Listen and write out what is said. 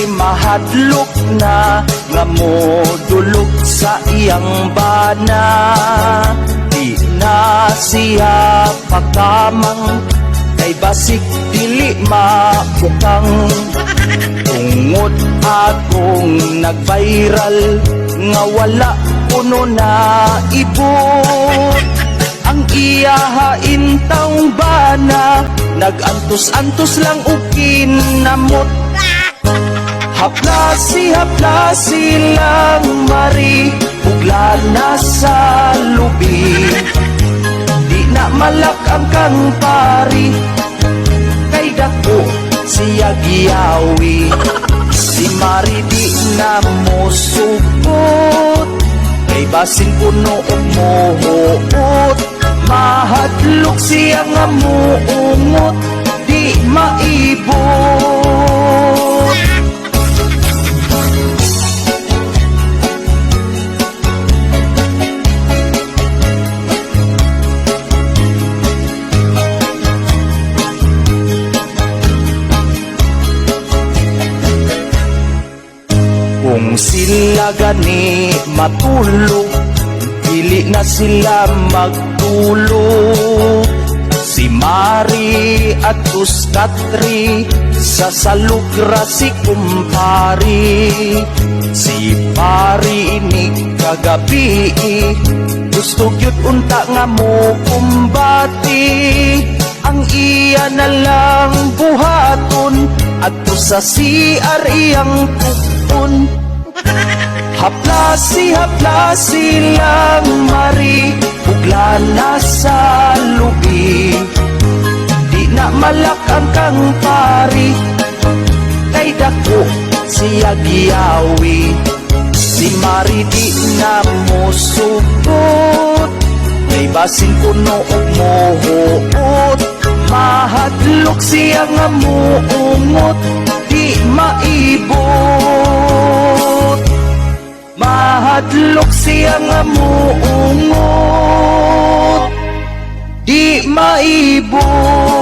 mahadlok na nga modulog sa iyang bana. Di na siya pakamang kay basik dili mabukang. Tungod akong nag-viral nga wala kuno na ibot. Ang iyahain taong bana nag-antos-antos lang o kinamot. Haplasi lang mari bugla na sa lubi. Di na malak ang kang pari kay dako siya giyawi. Si Mari di na mo supot kay basin puno umuot. Mahadlok siya nga muungot di maibot. Kung sila gani matulog, dili na sila magtulog. Si Mari at Katri sa salugra si kumpari. Si Pari ini kagabi gusto gyud unta nga mo kumbati. Ang iya na lang buhaton at sa CR iyang tukon. Haplasi lang mari bugla na sa lubi. Di na malakang kang pari kay dako siya giyawi. Si Mari di na mo supot kay basin kuno og mohuot. Mahadlok siya nga muungot di maibot. Mahadlok siya nga muungot di maibot.